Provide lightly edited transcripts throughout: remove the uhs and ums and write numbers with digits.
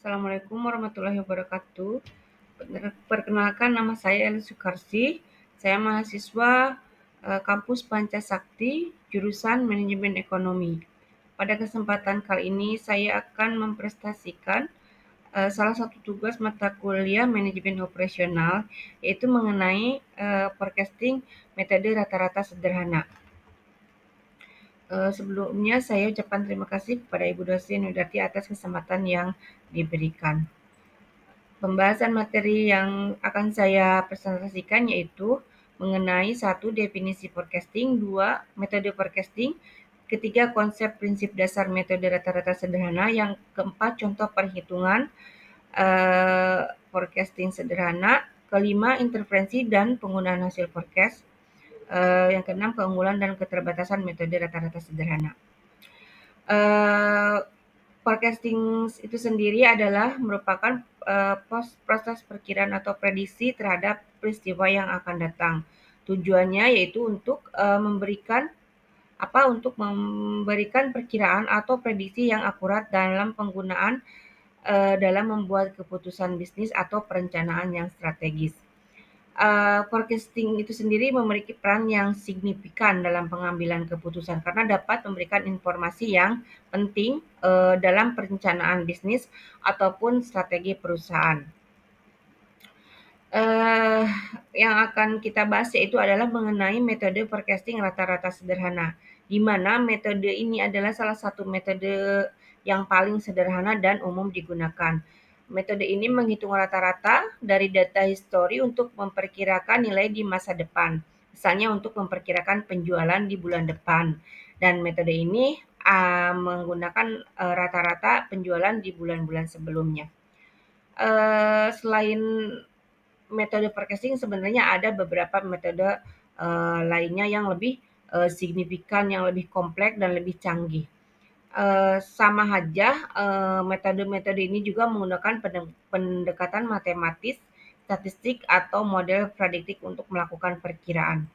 Assalamualaikum warahmatullahi wabarakatuh. Perkenalkan nama saya Eli Sukarsi. Saya mahasiswa kampus Pancasakti, jurusan Manajemen Ekonomi. Pada kesempatan kali ini saya akan mempresentasikan salah satu tugas mata kuliah manajemen operasional, yaitu mengenai forecasting metode rata-rata sederhana. Sebelumnya saya ucapkan terima kasih kepada Ibu dosen Widarti atas kesempatan yang diberikan. Pembahasan materi yang akan saya presentasikan yaitu mengenai 1. Definisi forecasting, 2. Metode forecasting, ketiga konsep prinsip dasar metode rata-rata sederhana, yang keempat contoh perhitungan forecasting sederhana, kelima intervensi dan penggunaan hasil forecast, yang keenam keunggulan dan keterbatasan metode rata-rata sederhana. Forecasting itu sendiri adalah merupakan proses perkiraan atau prediksi terhadap peristiwa yang akan datang. Tujuannya yaitu untuk memberikan perkiraan atau prediksi yang akurat dalam penggunaan dalam membuat keputusan bisnis atau perencanaan yang strategis. Forecasting itu sendiri memiliki peran yang signifikan dalam pengambilan keputusan karena dapat memberikan informasi yang penting dalam perencanaan bisnis ataupun strategi perusahaan. Yang akan kita bahas yaitu adalah mengenai metode forecasting rata-rata sederhana, di mana metode ini adalah salah satu metode yang paling sederhana dan umum digunakan. Metode ini menghitung rata-rata dari data histori untuk memperkirakan nilai di masa depan, misalnya untuk memperkirakan penjualan di bulan depan. Dan metode ini menggunakan rata-rata penjualan di bulan-bulan sebelumnya. Selain metode forecasting sebenarnya ada beberapa metode lainnya yang lebih signifikan, yang lebih kompleks dan lebih canggih. Sama saja metode-metode ini juga menggunakan pendekatan matematis, statistik atau model prediktif untuk melakukan perkiraan.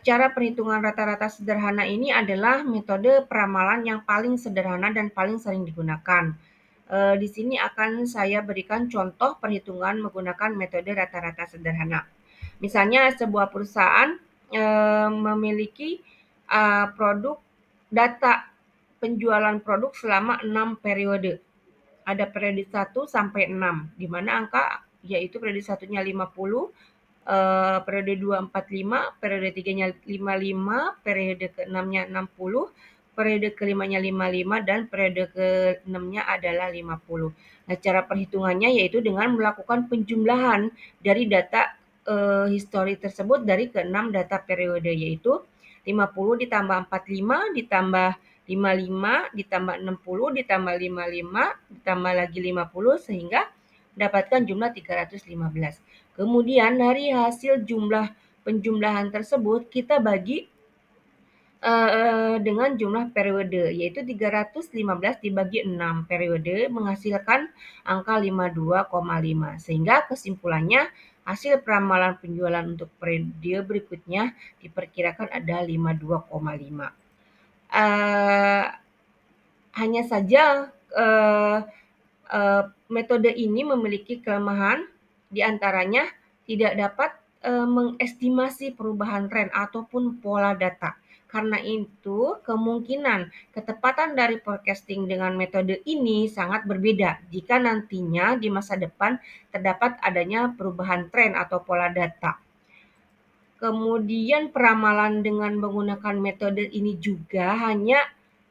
Cara perhitungan rata-rata sederhana ini adalah metode peramalan yang paling sederhana dan paling sering digunakan. Di sini akan saya berikan contoh perhitungan menggunakan metode rata-rata sederhana. Misalnya sebuah perusahaan memiliki produk data penjualan produk selama 6 periode. Ada periode 1 sampai 6, di mana angka yaitu periode 1-nya 50, periode 2 45, periode 3-nya 55, periode ke-6-nya 60, periode ke-5-nya 55, dan periode ke-6-nya adalah 50. Nah, cara perhitungannya yaitu dengan melakukan penjumlahan dari data histori tersebut dari ke-6 data periode, yaitu 50 ditambah 45 ditambah 55 ditambah 60 ditambah 55 ditambah lagi 50 sehingga mendapatkan jumlah 315. Kemudian dari hasil jumlah penjumlahan tersebut kita bagi dengan jumlah periode, yaitu 315 dibagi 6 periode menghasilkan angka 52,5. Sehingga kesimpulannya hasil peramalan penjualan untuk periode berikutnya diperkirakan ada 52,5. Hanya saja metode ini memiliki kelemahan, diantaranya tidak dapat mengestimasi perubahan tren ataupun pola data. Karena itu, kemungkinan ketepatan dari forecasting dengan metode ini sangat berbeda jika nantinya di masa depan terdapat adanya perubahan tren atau pola data. Kemudian peramalan dengan menggunakan metode ini juga hanya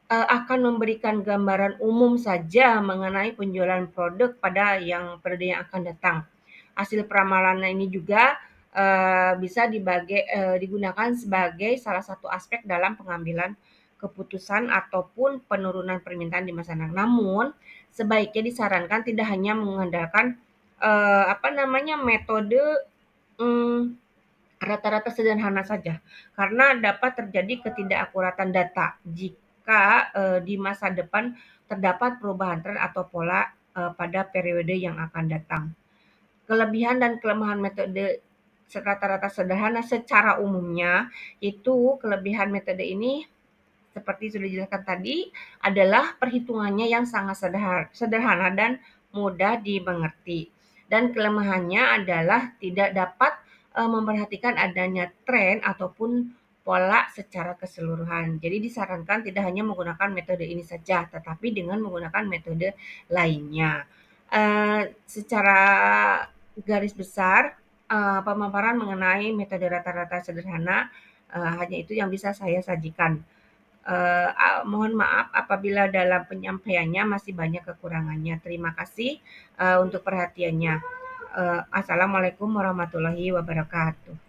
akan memberikan gambaran umum saja mengenai penjualan produk pada periode yang akan datang. Hasil peramalan ini juga bisa digunakan sebagai salah satu aspek dalam pengambilan keputusan ataupun penurunan permintaan di masa datang. Namun, sebaiknya disarankan tidak hanya mengandalkan metode rata-rata sederhana saja, karena dapat terjadi ketidakakuratan data jika di masa depan terdapat perubahan tren atau pola pada periode yang akan datang. Kelebihan dan kelemahan metode rata-rata sederhana secara umumnya itu kelebihan metode ini seperti sudah dijelaskan tadi, adalah perhitungannya yang sangat sederhana dan mudah dimengerti. Dan kelemahannya adalah tidak dapat memperhatikan adanya tren ataupun pola secara keseluruhan. Jadi disarankan tidak hanya menggunakan metode ini saja, tetapi dengan menggunakan metode lainnya. Secara garis besar, pemaparan mengenai metode rata-rata sederhana hanya itu yang bisa saya sajikan. Mohon maaf apabila dalam penyampaiannya masih banyak kekurangannya. Terima kasih untuk perhatiannya. Assalamualaikum warahmatullahi wabarakatuh.